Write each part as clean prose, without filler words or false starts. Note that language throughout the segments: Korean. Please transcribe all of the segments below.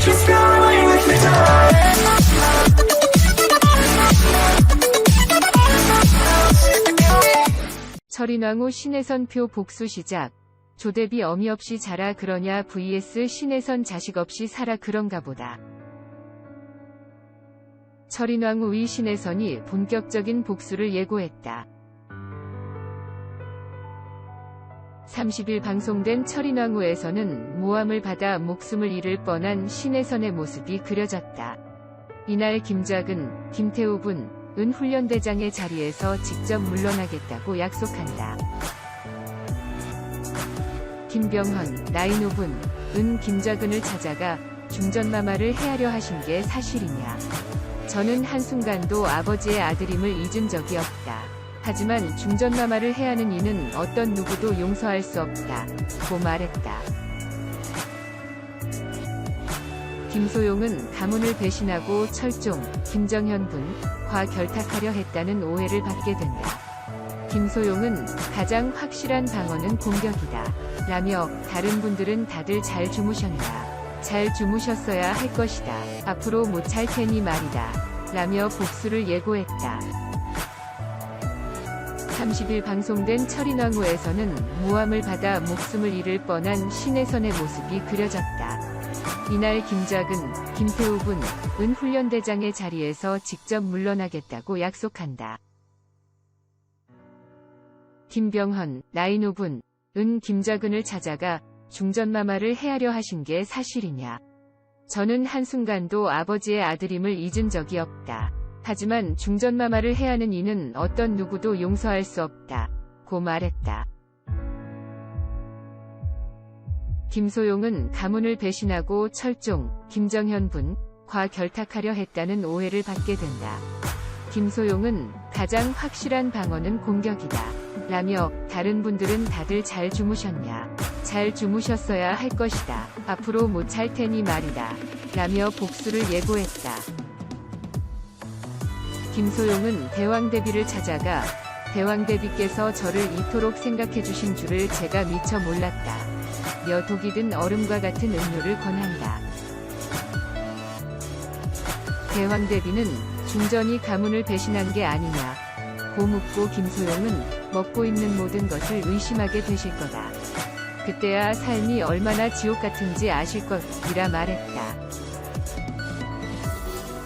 She's going with the tide. 철인왕후 신혜선표 복수 시작. 조대비 어미 없이 자라 그러냐 vs 신혜선 자식 없이 살아 그런가 보다. 철인왕후의 신혜선이 본격적인 복수를 예고했다. 30일 방송된 철인왕후에서는 모함을 받아 목숨을 잃을 뻔한 신혜선의 모습이 그려졌다. 이날 김작은, 김태우분, 은 훈련대장의 자리에서 직접 물러나겠다고 약속한다. 김병헌, 나인호분, 은 김작은을 찾아가 중전마마를 해하려 하신 게 사실이냐. 저는 한순간도 아버지의 아들임을 잊은 적이 없다. 하지만 중전마마를 해하는 이는 어떤 누구도 용서할 수 없다. 고 말했다. 김소용은 가문을 배신하고 철종, 김정현분과 결탁하려 했다는 오해를 받게 된다. 김소용은 가장 확실한 방어는 공격이다. 라며 다른 분들은 다들 잘 주무셨나. 잘 주무셨어야 할 것이다. 앞으로 못 잘 테니 말이다. 라며 복수를 예고했다. 30일 방송된 철인왕후에서는 모함을 받아 목숨을 잃을 뻔한 신혜선의 모습이 그려졌다. 이날 김작은, 김태우분, 은 훈련대장의 자리에서 직접 물러나겠다고 약속한다. 김병헌, 나인호분, 은 김작은을 찾아가 중전마마를 해하려 하신 게 사실이냐. 저는 한순간도 아버지의 아들임을 잊은 적이 없다. 하지만 중전마마를 해하는 이는 어떤 누구도 용서할 수 없다. 고 말했다. 김소용은 가문을 배신하고 철종, 김정현분과 결탁하려 했다는 오해를 받게 된다. 김소용은 가장 확실한 방어는 공격이다. 라며 다른 분들은 다들 잘 주무셨냐. 잘 주무셨어야 할 것이다. 앞으로 못 잘 테니 말이다. 라며 복수를 예고했다. 김소용은 대왕대비를 찾아가 대왕대비께서 저를 이토록 생각해 주신 줄을 제가 미처 몰랐다. 며 독이 든 얼음과 같은 음료를 권한다. 대왕대비는 중전이 가문을 배신한 게 아니냐 고 묻고 김소용은 먹고 있는 모든 것을 의심하게 되실 거다. 그때야 삶이 얼마나 지옥 같은지 아실 것이라 말했다.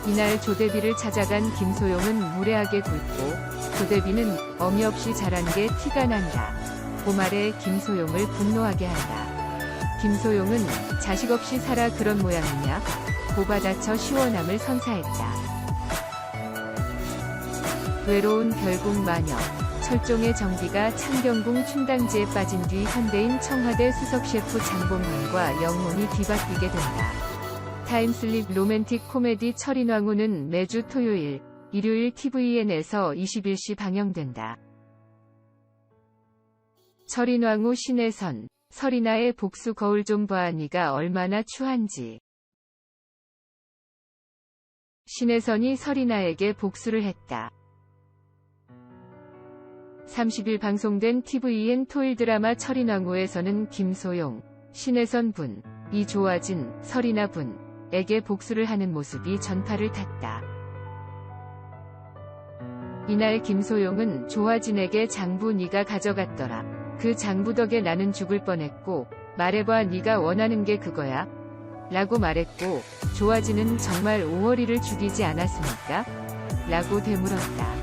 이날 조대비를 찾아간 김소용은 무례하게 굴고 조대비는 어미 없이 자란 게 티가 난다. 고 말해 김소용을 분노하게 한다. 김소용은 자식 없이 살아 그런 모양이냐 고 받아쳐 시원함을 선사했다. 외로운 결국 마녀. 철종의 정비가 창경궁 춘당지에 빠진 뒤 현대인 청와대 수석셰프 장봉헌과 영혼이 뒤바뀌게 된다. 타임슬립 로맨틱 코미디 철인왕후는 매주 토요일, 일요일 tvN에서 21시 방영된다. 철인왕후 신혜선, 설이나의 복수 거울 좀 봐 니가 얼마나 추한지. 신혜선이 설이나에게 복수를 했다. 30일 방송된 tvN 토일 드라마 철인왕후에서는 김소용, 신혜선 분, 이조아진, 설이나 분에게 복수를 하는 모습이 전파를 탔다. 이날 김소용은 조아진에게 장부 네가 가져갔더라. 그 장부 덕에 나는 죽을 뻔했고 말해봐 네가 원하는 게 그거야? 라고 말했고 조아진은 정말 오월이를 죽이지 않았습니까? 라고 되물었다.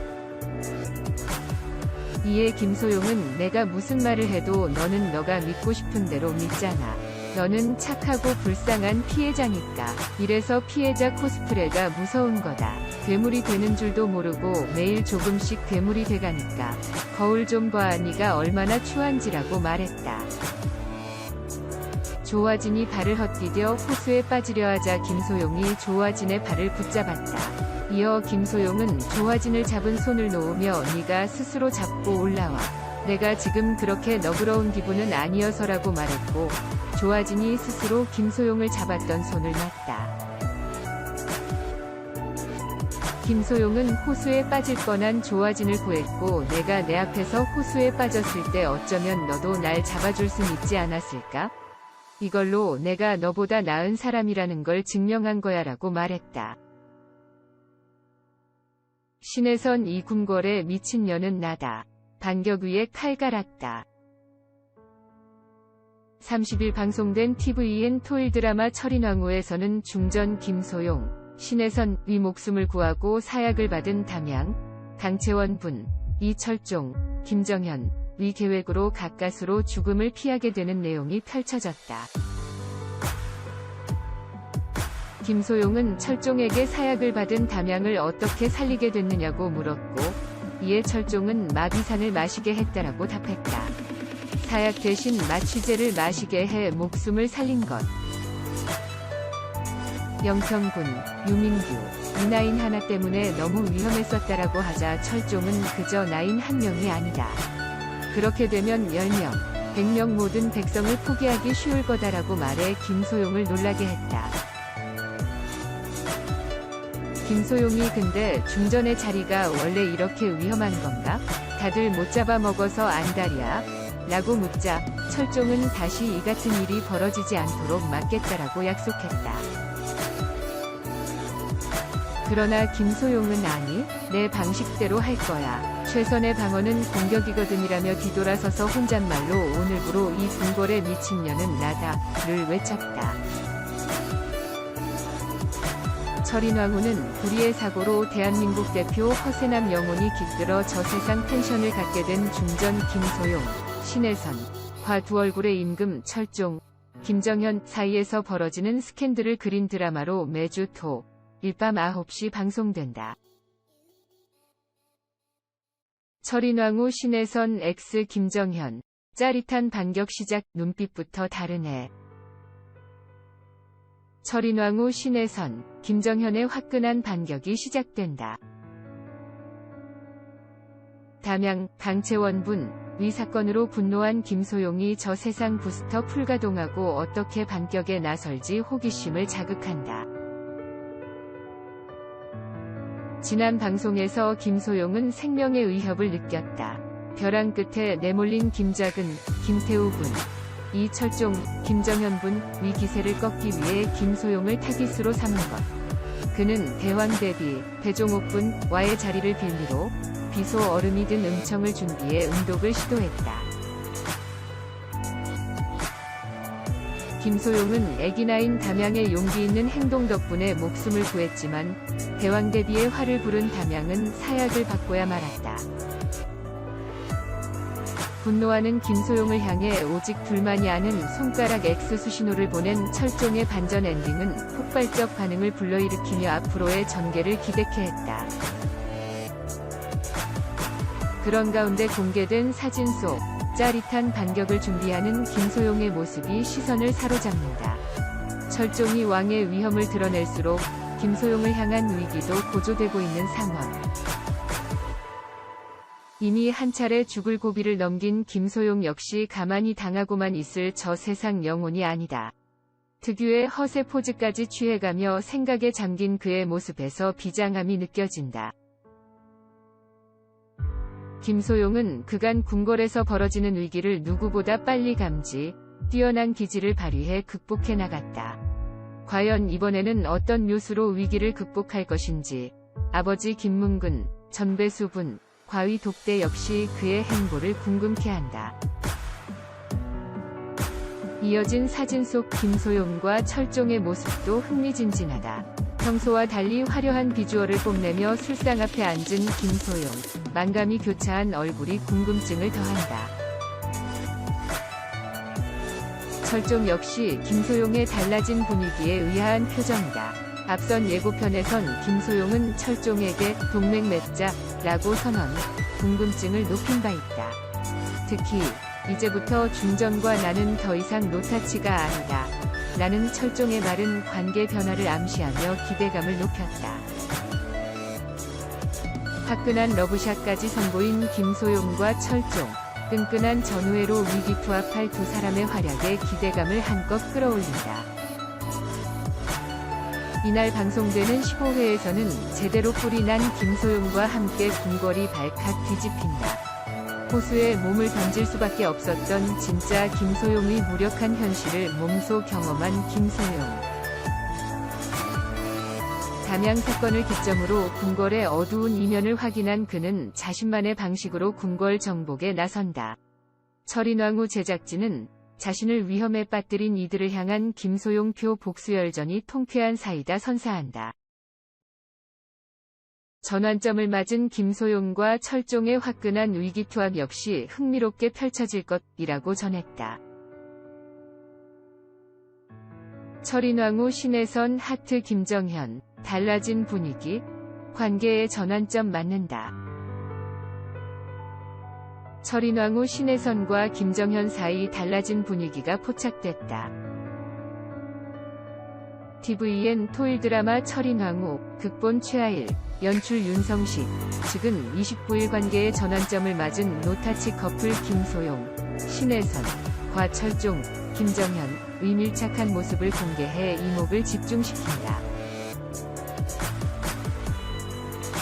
이에 김소용은 내가 무슨 말을 해도 너는 너가 믿고 싶은 대로 믿잖아. 너는 착하고 불쌍한 피해자니까. 이래서 피해자 코스프레가 무서운 거다. 괴물이 되는 줄도 모르고 매일 조금씩 괴물이 돼가니까. 거울 좀 봐 니가 얼마나 추한지라고 말했다. 조아진이 발을 헛디뎌 호수에 빠지려 하자 김소용이 조아진의 발을 붙잡았다. 이어 김소용은 조아진을 잡은 손을 놓으며 네가 스스로 잡고 올라와. 내가 지금 그렇게 너그러운 기분은 아니어서라고 말했고 조아진이 스스로 김소용을 잡았던 손을 놨다. 김소용은 호수에 빠질 뻔한 조아진을 구했고 내가 내 앞에서 호수에 빠졌을 때 어쩌면 너도 날 잡아줄 순 있지 않았을까? 이걸로 내가 너보다 나은 사람이라는 걸 증명한 거야 라고 말했다. 신혜선 이 궁궐에 미친 년은 나다. 반격 위에 칼 갈았다. 30일 방송된 TVN 토일 드라마 철인왕후에서는 중전 김소용, 신혜선 위 목숨을 구하고 사약을 받은 담양, 강채원 분, 이철종, 김정현 위 계획으로 가까스로 죽음을 피하게 되는 내용이 펼쳐졌다. 김소용은 철종에게 사약을 받은 담양을 어떻게 살리게 됐느냐고 물었고, 이에 철종은 마비산을 마시게 했다라고 답했다. 사약 대신 마취제를 마시게 해 목숨을 살린 것. 영평군, 유민규, 이 나인 하나 때문에 너무 위험했었다라고 하자 철종은 그저 나인 한 명이 아니다. 그렇게 되면 10명, 100명 모든 백성을 포기하기 쉬울 거다라고 말해 김소용을 놀라게 했다. 김소용이 근데 중전의 자리가 원래 이렇게 위험한 건가? 다들 못 잡아먹어서 안달이야? 라고 묻자 철종은 다시 이 같은 일이 벌어지지 않도록 막겠다라고 약속했다. 그러나 김소용은 아니, 내 방식대로 할 거야. 최선의 방어는 공격이거든이라며 뒤돌아서서 혼잣말로 오늘부로 이 궁궐의 미친년은 나다를 외쳤다. 철인왕후는 불의의 사고로 대한민국 대표 허세남 영혼이 깃들어 저세상 펜션을 갖게 된 중전 김소용, 신혜선,과 두 얼굴의 임금 철종, 김정현 사이에서 벌어지는 스캔들을 그린 드라마로 매주 토, 일 밤 9시 방송된다. 철인왕후 신혜선 x 김정현, 짜릿한 반격 시작 눈빛부터 다르네. 철인왕후 신혜선, 김정현의 화끈한 반격이 시작된다. 담양, 강채원 분, 위 사건으로 분노한 김소용이 저세상 부스터 풀가동하고 어떻게 반격에 나설지 호기심을 자극한다. 지난 방송에서 김소용은 생명의 위협을 느꼈다. 벼랑 끝에 내몰린 김작은, 김태우 분, 이철종, 김정현 분 위 기세를 꺾기 위해 김소용을 타깃으로 삼은 것. 그는 대왕 대비 배종옥 분와의 자리를 빌미로 비소 얼음이 든 음청을 준비해 음독을 시도했다. 김소용은 애기나인 담양의 용기 있는 행동 덕분에 목숨을 구했지만 대왕 대비의 화를 부른 담양은 사약을 받고야 말았다. 분노하는 김소용을 향해 오직 둘만이 아는 손가락 X 수신호를 보낸 철종의 반전 엔딩은 폭발적 반응을 불러일으키며 앞으로의 전개를 기대케 했다. 그런 가운데 공개된 사진 속 짜릿한 반격을 준비하는 김소용의 모습이 시선을 사로잡는다. 철종이 왕의 위험을 드러낼수록 김소용을 향한 위기도 고조되고 있는 상황. 이미 한 차례 죽을 고비를 넘긴 김소용 역시 가만히 당하고만 있을 저 세상 영혼이 아니다. 특유의 허세 포즈까지 취해가며 생각에 잠긴 그의 모습에서 비장함이 느껴진다. 김소용은 그간 궁궐에서 벌어지는 위기를 누구보다 빨리 감지, 뛰어난 기지를 발휘해 극복해 나갔다. 과연 이번에는 어떤 묘수로 위기를 극복할 것인지, 아버지 김문근, 전배수 분, 과위 독대 역시 그의 행보를 궁금케 한다. 이어진 사진 속 김소용과 철종의 모습도 흥미진진하다. 평소와 달리 화려한 비주얼을 뽐내며 술상 앞에 앉은 김소용, 만감이 교차한 얼굴이 궁금증을 더한다. 철종 역시 김소용의 달라진 분위기에 의아한 표정이다. 앞선 예고편에선 김소용은 철종에게 동맹 맺자 라고 선언, 궁금증을 높인 바 있다. 특히 이제부터 중전과 나는 더 이상 노타치가 아니다 라는 철종의 말은 관계 변화를 암시하며 기대감을 높였다. 화끈한 러브샷까지 선보인 김소용과 철종, 끈끈한 전우회로 위기투합할 두 사람의 활약에 기대감을 한껏 끌어올린다. 이날 방송되는 15회에서는 제대로 뿔이 난 김소용과 함께 궁궐이 발칵 뒤집힌다. 호수에 몸을 던질 수밖에 없었던 진짜 김소용의 무력한 현실을 몸소 경험한 김소용. 담양 사건을 기점으로 궁궐의 어두운 이면을 확인한 그는 자신만의 방식으로 궁궐 정복에 나선다. 철인왕후 제작진은 자신을 위험에 빠뜨린 이들을 향한 김소용표 복수열전이 통쾌한 사이다 선사한다. 전환점을 맞은 김소용과 철종의 화끈한 위기투합 역시 흥미롭게 펼쳐질 것이라고 전했다. 철인왕후 신혜선 하트 김정현, 달라진 분위기, 관계의 전환점 맞는다. 철인왕후 신혜선과 김정현 사이 달라진 분위기가 포착됐다. tvN 토일 드라마 철인왕후, 극본 최하일, 연출 윤성식, 측은 29일 관계의 전환점을 맞은 노타치 커플 김소용, 신혜선, 과철종, 김정현의 밀착한 모습을 공개해 이목을 집중시킨다.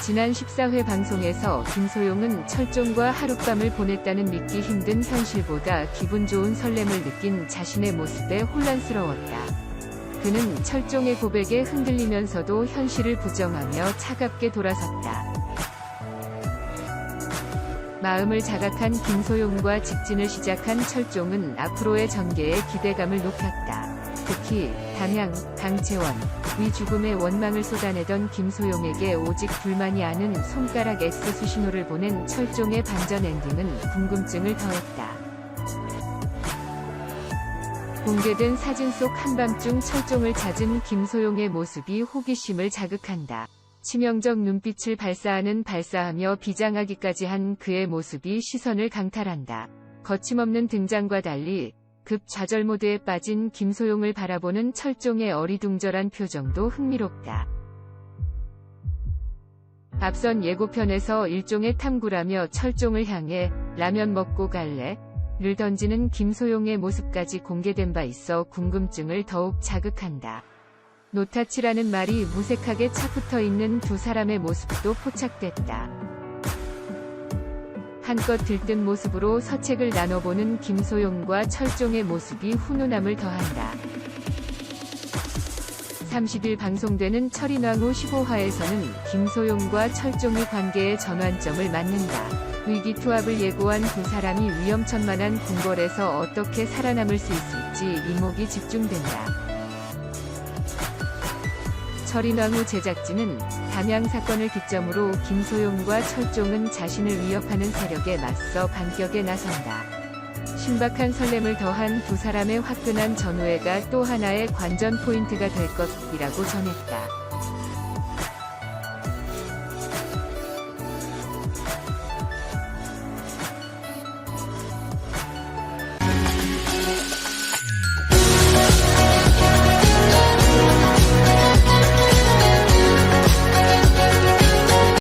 지난 14회 방송에서 김소용은 철종과 하룻밤을 보냈다는 믿기 힘든 현실보다 기분 좋은 설렘을 느낀 자신의 모습에 혼란스러웠다. 그는 철종의 고백에 흔들리면서도 현실을 부정하며 차갑게 돌아섰다. 마음을 자각한 김소용과 직진을 시작한 철종은 앞으로의 전개에 기대감을 높였다. 특히 담양, 강채원, 위 죽음의 원망을 쏟아내던 김소용에게 오직 둘만이 아는 손가락 X 수신호를 보낸 철종의 반전 엔딩은 궁금증을 더했다. 공개된 사진 속 한밤중 철종을 찾은 김소용의 모습이 호기심을 자극한다. 치명적 눈빛을 발사하며 비장하기까지 한 그의 모습이 시선을 강탈한다. 거침없는 등장과 달리 급 좌절 모드에 빠진 김소용을 바라보는 철종의 어리둥절한 표정도 흥미롭다. 앞선 예고편에서 일종의 탐구라며 철종을 향해 라면 먹고 갈래? 를 던지는 김소용의 모습까지 공개된 바 있어 궁금증을 더욱 자극한다. 노타치라는 말이 무색하게 차붙어 있는 두 사람의 모습도 포착됐다. 한껏 들뜬 모습으로 서책을 나눠보는 김소용과 철종의 모습이 훈훈함을 더한다. 30일 방송되는 철인왕후 15화에서는 김소용과 철종의 관계의 전환점을 맞는다. 위기투합을 예고한 두 사람이 위험천만한 궁궐에서 어떻게 살아남을 수 있을지 이목이 집중된다. 철인왕후 제작진은 담양 사건을 기점으로 김소용과 철종은 자신을 위협하는 세력에 맞서 반격에 나선다. 신박한 설렘을 더한 두 사람의 화끈한 전우회가 또 하나의 관전 포인트가 될 것이라고 전했다.